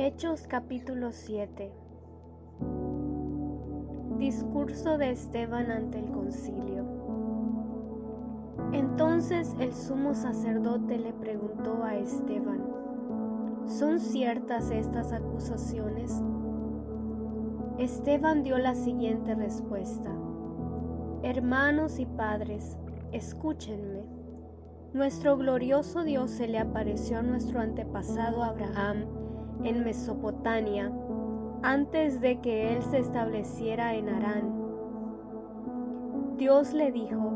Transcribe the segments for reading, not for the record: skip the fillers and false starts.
Hechos capítulo 7. Discurso de Esteban ante el concilio. Entonces el sumo sacerdote le preguntó a Esteban: ¿son ciertas estas acusaciones? Esteban dio la siguiente respuesta: Hermanos y padres, escúchenme. Nuestro glorioso Dios se le apareció a nuestro antepasado Abraham en Mesopotamia, antes de que él se estableciera en Harán. Dios le dijo: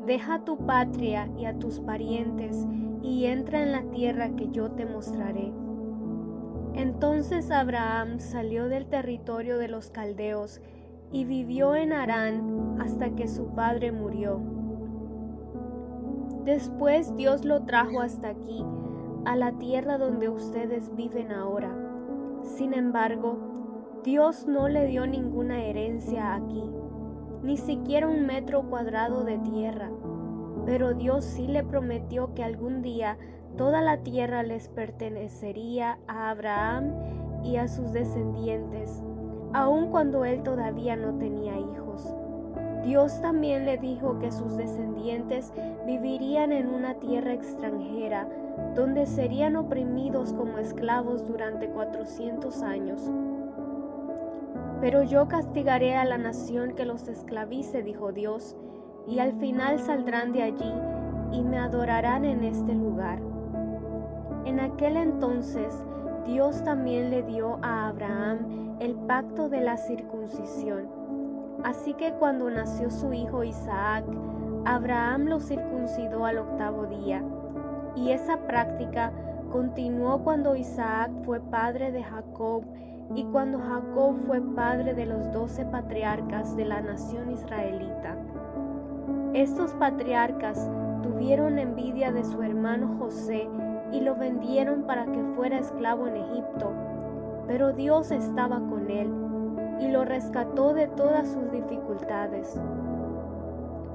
deja tu patria y a tus parientes y entra en la tierra que yo te mostraré. Entonces Abraham salió del territorio de los caldeos y vivió en Harán hasta que su padre murió. Después Dios lo trajo hasta aquí, a la tierra donde ustedes viven ahora. Sin embargo, Dios no le dio ninguna herencia aquí, ni siquiera un metro cuadrado de tierra, pero Dios sí le prometió que algún día toda la tierra les pertenecería a Abraham y a sus descendientes, aun cuando él todavía no tenía hijos. Dios también le dijo que sus descendientes vivirían en una tierra extranjera, donde serían oprimidos como esclavos durante 400 años. Pero yo castigaré a la nación que los esclavice, dijo Dios, y al final saldrán de allí y me adorarán en este lugar. En aquel entonces, Dios también le dio a Abraham el pacto de la circuncisión. Así que cuando nació su hijo Isaac, Abraham lo circuncidó al 8º día, y esa práctica continuó cuando Isaac fue padre de Jacob y cuando Jacob fue padre de los 12 patriarcas de la nación israelita. Estos patriarcas tuvieron envidia de su hermano José y lo vendieron para que fuera esclavo en Egipto, pero Dios estaba con él y lo rescató de todas sus dificultades.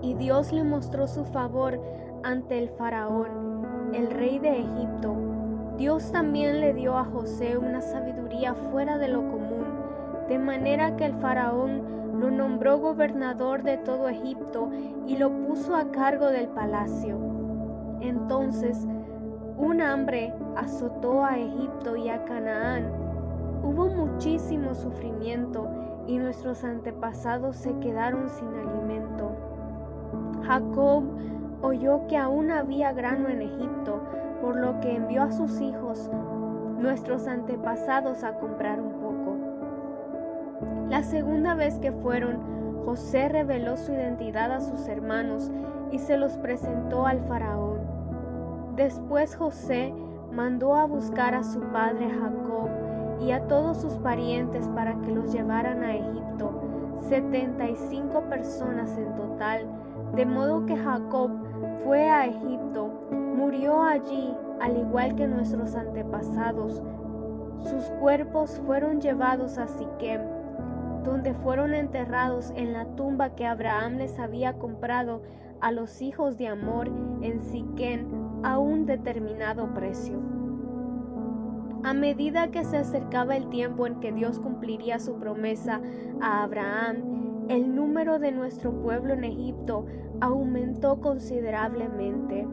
Y Dios le mostró su favor ante el faraón, el rey de Egipto. Dios también le dio a José una sabiduría fuera de lo común, de manera que el faraón lo nombró gobernador de todo Egipto y lo puso a cargo del palacio. Entonces, un hambre azotó a Egipto y a Canaán. Hubo muchísimo sufrimiento y nuestros antepasados se quedaron sin alimento. Jacob oyó que aún había grano en Egipto, por lo que envió a sus hijos, nuestros antepasados, a comprar un poco. La segunda vez que fueron, José reveló su identidad a sus hermanos y se los presentó al faraón. Después José mandó a buscar a su padre Jacob y a todos sus parientes para que los llevaran a Egipto, 75 personas en total, de modo que Jacob fue a Egipto, murió allí al igual que nuestros antepasados. Sus cuerpos fueron llevados a Siquem, donde fueron enterrados en la tumba que Abraham les había comprado a los hijos de Amor en Siquem a un determinado precio. A medida que se acercaba el tiempo en que Dios cumpliría su promesa a Abraham, el número de nuestro pueblo en Egipto aumentó considerablemente.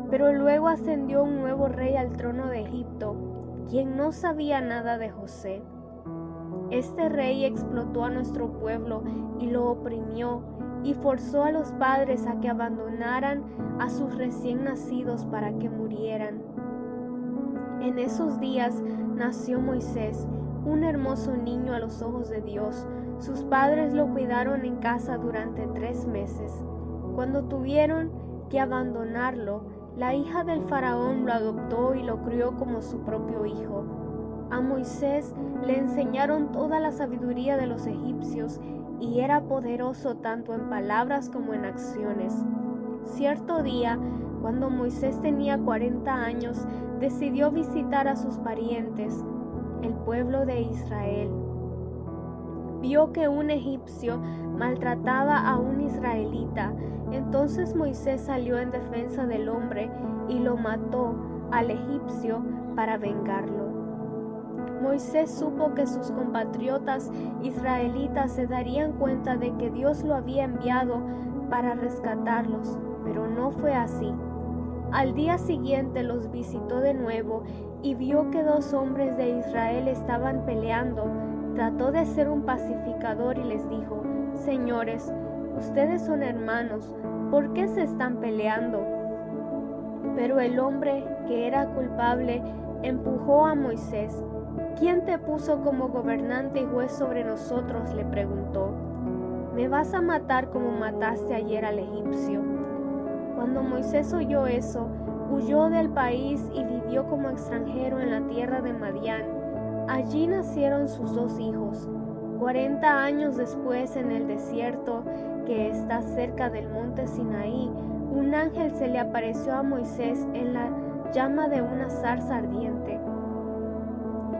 Pero luego ascendió un nuevo rey al trono de Egipto, quien no sabía nada de José. Este rey explotó a nuestro pueblo y lo oprimió, y forzó a los padres a que abandonaran a sus recién nacidos para que murieran. En esos días nació Moisés, un hermoso niño a los ojos de Dios. Sus padres lo cuidaron en casa durante 3 meses. Cuando tuvieron que abandonarlo, la hija del faraón lo adoptó y lo crió como su propio hijo. A Moisés le enseñaron toda la sabiduría de los egipcios y era poderoso tanto en palabras como en acciones. Cierto día, cuando Moisés tenía 40 años, decidió visitar a sus parientes, el pueblo de Israel. Vio que un egipcio maltrataba a un israelita. Entonces Moisés salió en defensa del hombre y lo mató al egipcio para vengarlo. Moisés supo que sus compatriotas israelitas se darían cuenta de que Dios lo había enviado para rescatarlos, pero no fue así. Al día siguiente los visitó de nuevo y vio que 2 hombres de Israel estaban peleando. Trató de ser un pacificador y les dijo: Señores, ustedes son hermanos, ¿por qué se están peleando? Pero el hombre que era culpable empujó a Moisés. ¿Quién te puso como gobernante y juez sobre nosotros?, le preguntó. ¿Me vas a matar como mataste ayer al egipcio? Cuando Moisés oyó eso, huyó del país y vivió como extranjero en la tierra de Madián. Allí nacieron sus 2 hijos. 40 años después, en el desierto que está cerca del monte Sinaí, un ángel se le apareció a Moisés en la llama de una zarza ardiente.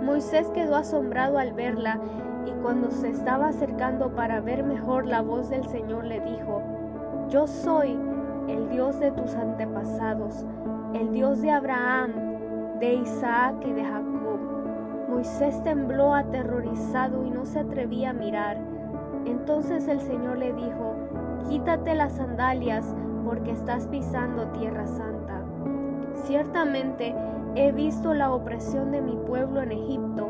Moisés quedó asombrado al verla, y cuando se estaba acercando para ver mejor, la voz del Señor le dijo: Yo soy el Dios de tus antepasados, el Dios de Abraham, de Isaac y de Jacob. Moisés tembló aterrorizado y no se atrevía a mirar. Entonces el Señor le dijo: Quítate las sandalias, porque estás pisando tierra santa. Ciertamente he visto la opresión de mi pueblo en Egipto,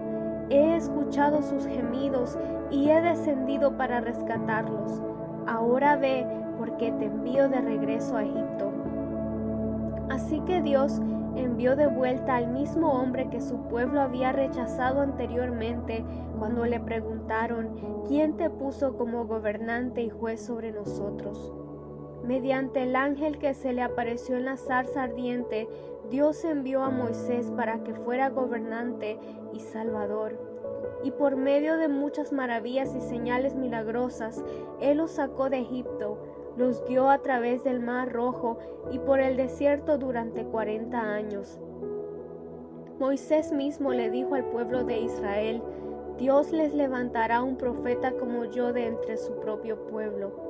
he escuchado sus gemidos y he descendido para rescatarlos. Ahora ve, porque te envío de regreso a Egipto. Así que Dios envió de vuelta al mismo hombre que su pueblo había rechazado anteriormente cuando le preguntaron: ¿Quién te puso como gobernante y juez sobre nosotros? Mediante el ángel que se le apareció en la zarza ardiente, Dios envió a Moisés para que fuera gobernante y salvador. Y por medio de muchas maravillas y señales milagrosas, Él los sacó de Egipto, los guió a través del Mar Rojo y por el desierto durante 40 años. Moisés mismo le dijo al pueblo de Israel: Dios les levantará un profeta como yo de entre su propio pueblo.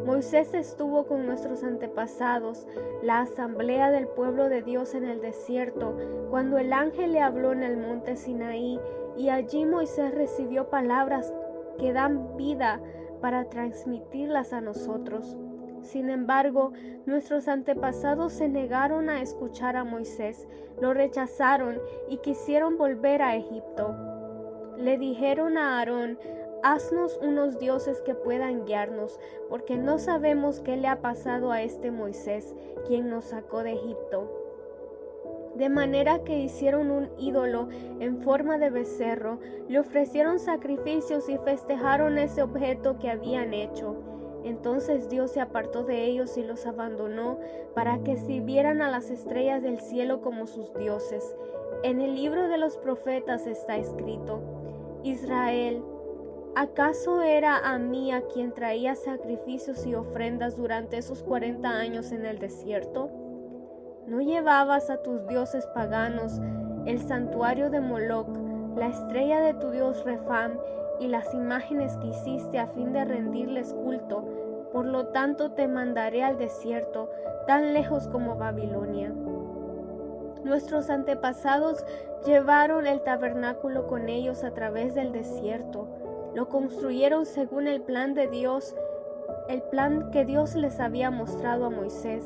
Moisés estuvo con nuestros antepasados, la asamblea del pueblo de Dios en el desierto, cuando el ángel le habló en el monte Sinaí, y allí Moisés recibió palabras que dan vida para transmitirlas a nosotros. Sin embargo, nuestros antepasados se negaron a escuchar a Moisés, lo rechazaron y quisieron volver a Egipto. Le dijeron a Aarón: Haznos unos dioses que puedan guiarnos, porque no sabemos qué le ha pasado a este Moisés, quien nos sacó de Egipto. De manera que hicieron un ídolo en forma de becerro, le ofrecieron sacrificios y festejaron ese objeto que habían hecho. Entonces Dios se apartó de ellos y los abandonó para que sirvieran a las estrellas del cielo como sus dioses. En el libro de los profetas está escrito: Israel, ¿acaso era a mí a quien traía sacrificios y ofrendas durante esos 40 años en el desierto? ¿No llevabas a tus dioses paganos, el santuario de Moloc, la estrella de tu dios Refán y las imágenes que hiciste a fin de rendirles culto? Por lo tanto te mandaré al desierto, tan lejos como Babilonia. Nuestros antepasados llevaron el tabernáculo con ellos a través del desierto. Lo construyeron según el plan de Dios, el plan que Dios les había mostrado a Moisés.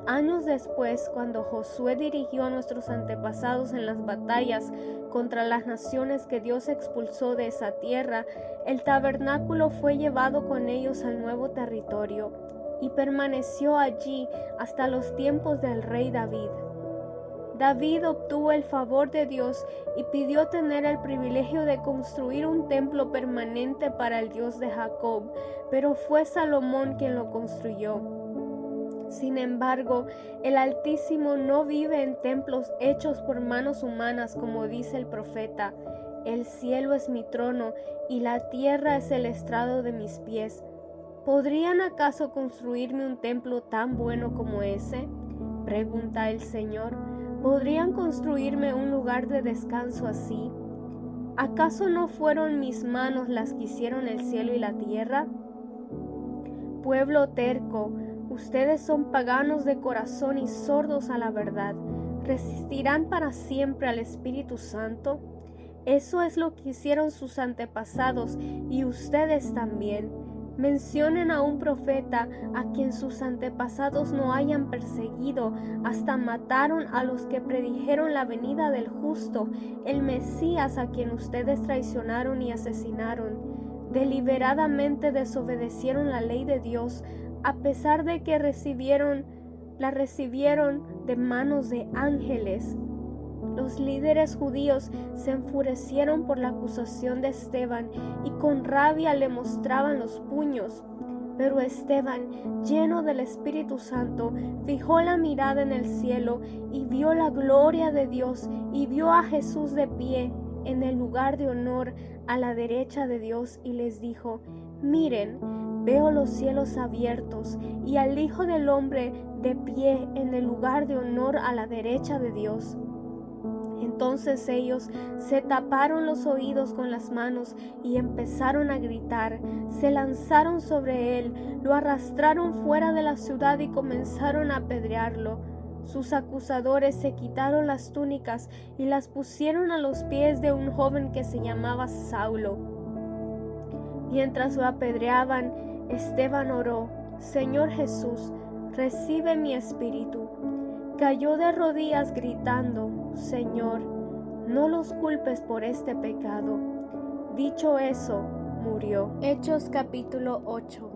Años después, cuando Josué dirigió a nuestros antepasados en las batallas contra las naciones que Dios expulsó de esa tierra, el tabernáculo fue llevado con ellos al nuevo territorio y permaneció allí hasta los tiempos del rey David. David obtuvo el favor de Dios y pidió tener el privilegio de construir un templo permanente para el Dios de Jacob, pero fue Salomón quien lo construyó. Sin embargo, el Altísimo no vive en templos hechos por manos humanas, como dice el profeta: El cielo es mi trono y la tierra es el estrado de mis pies. ¿Podrían acaso construirme un templo tan bueno como ese?, pregunta el Señor. ¿Podrían construirme un lugar de descanso así? ¿Acaso no fueron mis manos las que hicieron el cielo y la tierra? Pueblo terco, ustedes son paganos de corazón y sordos a la verdad. ¿Resistirán para siempre al Espíritu Santo? Eso es lo que hicieron sus antepasados y ustedes también. Mencionen a un profeta a quien sus antepasados no hayan perseguido, hasta mataron a los que predijeron la venida del justo, el Mesías a quien ustedes traicionaron y asesinaron. Deliberadamente desobedecieron la ley de Dios, a pesar de que la recibieron de manos de ángeles. Los líderes judíos se enfurecieron por la acusación de Esteban y con rabia le mostraban los puños. Pero Esteban, lleno del Espíritu Santo, fijó la mirada en el cielo y vio la gloria de Dios y vio a Jesús de pie en el lugar de honor a la derecha de Dios y les dijo: miren, veo los cielos abiertos y al Hijo del Hombre de pie en el lugar de honor a la derecha de Dios. Entonces ellos se taparon los oídos con las manos y empezaron a gritar. Se lanzaron sobre él, lo arrastraron fuera de la ciudad y comenzaron a apedrearlo. Sus acusadores se quitaron las túnicas y las pusieron a los pies de un joven que se llamaba Saulo. Mientras lo apedreaban, Esteban oró: Señor Jesús, recibe mi espíritu. Cayó de rodillas gritando: Señor, no los culpes por este pecado. Dicho eso, murió. Hechos capítulo 8.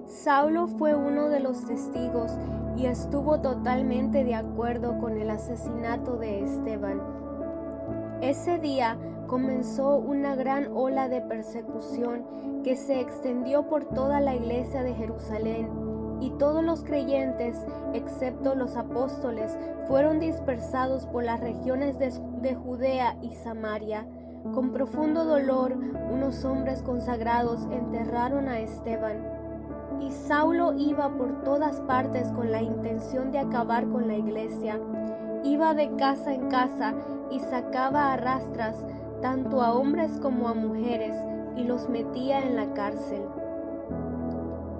Saulo fue uno de los testigos y estuvo totalmente de acuerdo con el asesinato de Esteban. Ese día comenzó una gran ola de persecución que se extendió por toda la iglesia de Jerusalén, y todos los creyentes, excepto los apóstoles, fueron dispersados por las regiones de Judea y Samaria. Con profundo dolor, unos hombres consagrados enterraron a Esteban. Y Saulo iba por todas partes con la intención de acabar con la iglesia. Iba de casa en casa y sacaba a rastras tanto a hombres como a mujeres y los metía en la cárcel.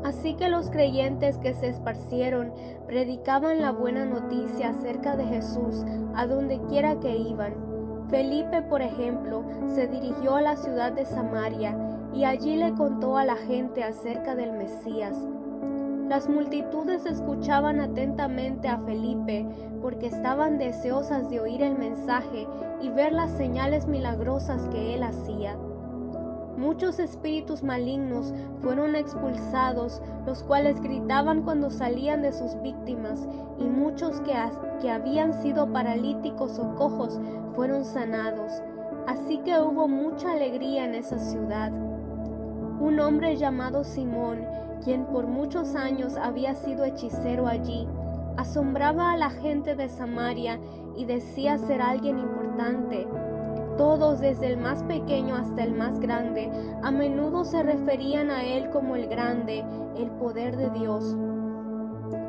Así que los creyentes que se esparcieron predicaban la buena noticia acerca de Jesús a donde quiera que iban. Felipe, por ejemplo, se dirigió a la ciudad de Samaria y allí le contó a la gente acerca del Mesías. Las multitudes escuchaban atentamente a Felipe porque estaban deseosas de oír el mensaje y ver las señales milagrosas que él hacía. Muchos espíritus malignos fueron expulsados, los cuales gritaban cuando salían de sus víctimas, y muchos que habían sido paralíticos o cojos fueron sanados. Así que hubo mucha alegría en esa ciudad. Un hombre llamado Simón, quien por muchos años había sido hechicero allí, asombraba a la gente de Samaria y decía ser alguien importante. Todos, desde el más pequeño hasta el más grande, a menudo se referían a él como el grande, el poder de Dios.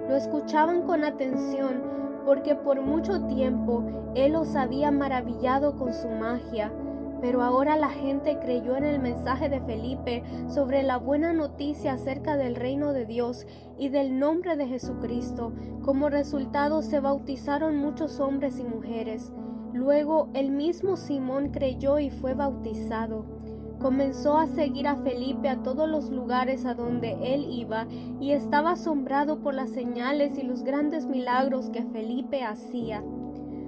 Lo escuchaban con atención porque por mucho tiempo él los había maravillado con su magia, pero ahora la gente creyó en el mensaje de Felipe sobre la buena noticia acerca del reino de Dios y del nombre de Jesucristo. Como resultado se bautizaron muchos hombres y mujeres. Luego el mismo Simón creyó y fue bautizado. Comenzó a seguir a Felipe a todos los lugares a donde él iba y estaba asombrado por las señales y los grandes milagros que Felipe hacía.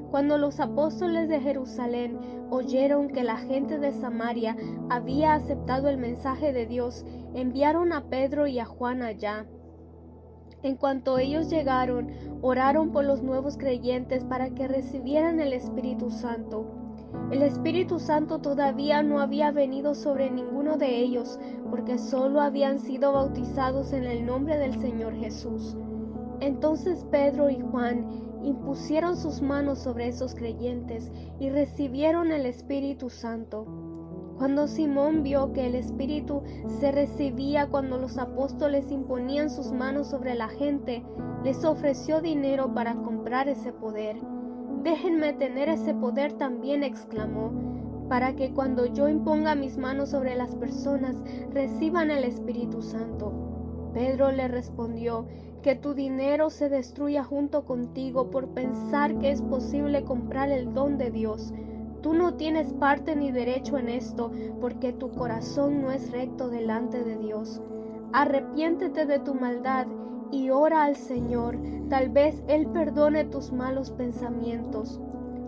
Cuando los apóstoles de Jerusalén oyeron que la gente de Samaria había aceptado el mensaje de Dios, enviaron a Pedro y a Juan allá. En cuanto ellos llegaron, oraron por los nuevos creyentes para que recibieran el Espíritu Santo. El Espíritu Santo todavía no había venido sobre ninguno de ellos, porque solo habían sido bautizados en el nombre del Señor Jesús. Entonces Pedro y Juan impusieron sus manos sobre esos creyentes y recibieron el Espíritu Santo. Cuando Simón vio que el Espíritu se recibía cuando los apóstoles imponían sus manos sobre la gente, les ofreció dinero para comprar ese poder. «Déjenme tener ese poder también», exclamó, «para que cuando yo imponga mis manos sobre las personas reciban el Espíritu Santo». Pedro le respondió: «Que tu dinero se destruya junto contigo por pensar que es posible comprar el don de Dios. Tú no tienes parte ni derecho en esto, porque tu corazón no es recto delante de Dios. Arrepiéntete de tu maldad y ora al Señor, tal vez Él perdone tus malos pensamientos,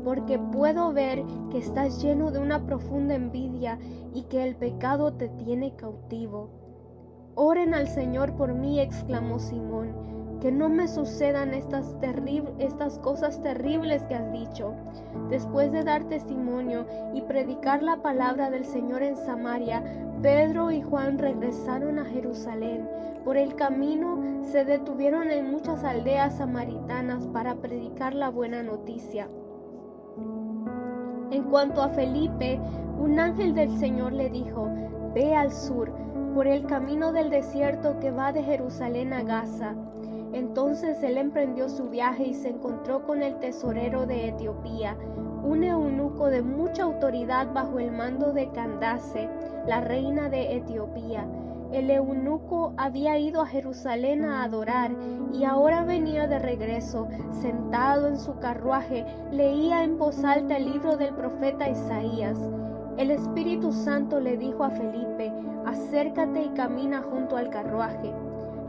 porque puedo ver que estás lleno de una profunda envidia y que el pecado te tiene cautivo. Oren al Señor por mí, exclamó Simón, que no me sucedan estas cosas terribles que has dicho. Después de dar testimonio y predicar la palabra del Señor en Samaria, Pedro y Juan regresaron a Jerusalén. Por el camino se detuvieron en muchas aldeas samaritanas para predicar la buena noticia. En cuanto a Felipe, un ángel del Señor le dijo: Ve al sur, por el camino del desierto que va de Jerusalén a Gaza. Entonces él emprendió su viaje y se encontró con el tesorero de Etiopía, un eunuco de mucha autoridad bajo el mando de Candace, la reina de Etiopía. El eunuco había ido a Jerusalén a adorar y ahora venía de regreso. Sentado en su carruaje, leía en voz alta el libro del profeta Isaías. El Espíritu Santo le dijo a Felipe: acércate y camina junto al carruaje.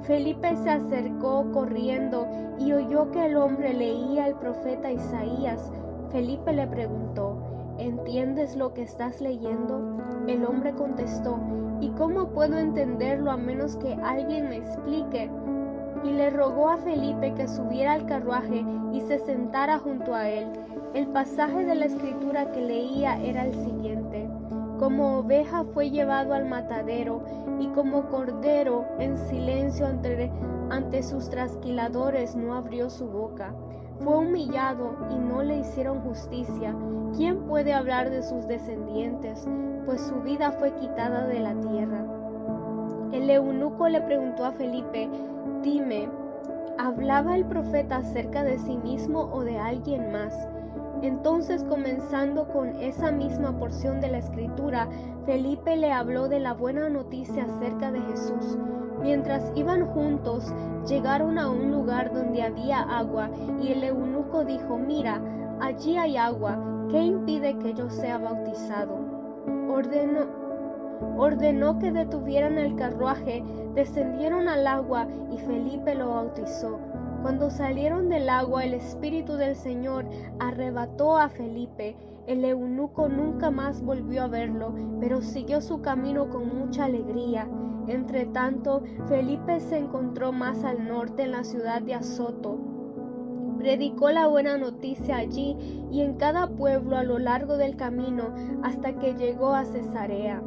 Felipe se acercó corriendo y oyó que el hombre leía el profeta Isaías. Felipe le preguntó: ¿entiendes lo que estás leyendo? El hombre contestó: ¿y cómo puedo entenderlo a menos que alguien me explique? Y le rogó a Felipe que subiera al carruaje y se sentara junto a él. El pasaje de la escritura que leía era el siguiente: como oveja fue llevado al matadero, y como cordero en silencio ante sus trasquiladores no abrió su boca. Fue humillado y no le hicieron justicia. ¿Quién puede hablar de sus descendientes? Pues su vida fue quitada de la tierra. El eunuco le preguntó a Felipe: dime, ¿hablaba el profeta acerca de sí mismo o de alguien más? Entonces, comenzando con esa misma porción de la escritura, Felipe le habló de la buena noticia acerca de Jesús. Mientras iban juntos, llegaron a un lugar donde había agua, y el eunuco dijo: mira, allí hay agua, ¿qué impide que yo sea bautizado? Ordenó que detuvieran el carruaje, descendieron al agua y Felipe lo bautizó. Cuando salieron del agua, el Espíritu del Señor arrebató a Felipe. El eunuco nunca más volvió a verlo, pero siguió su camino con mucha alegría. Entretanto, Felipe se encontró más al norte, en la ciudad de Azoto. Predicó la buena noticia allí y en cada pueblo a lo largo del camino hasta que llegó a Cesarea.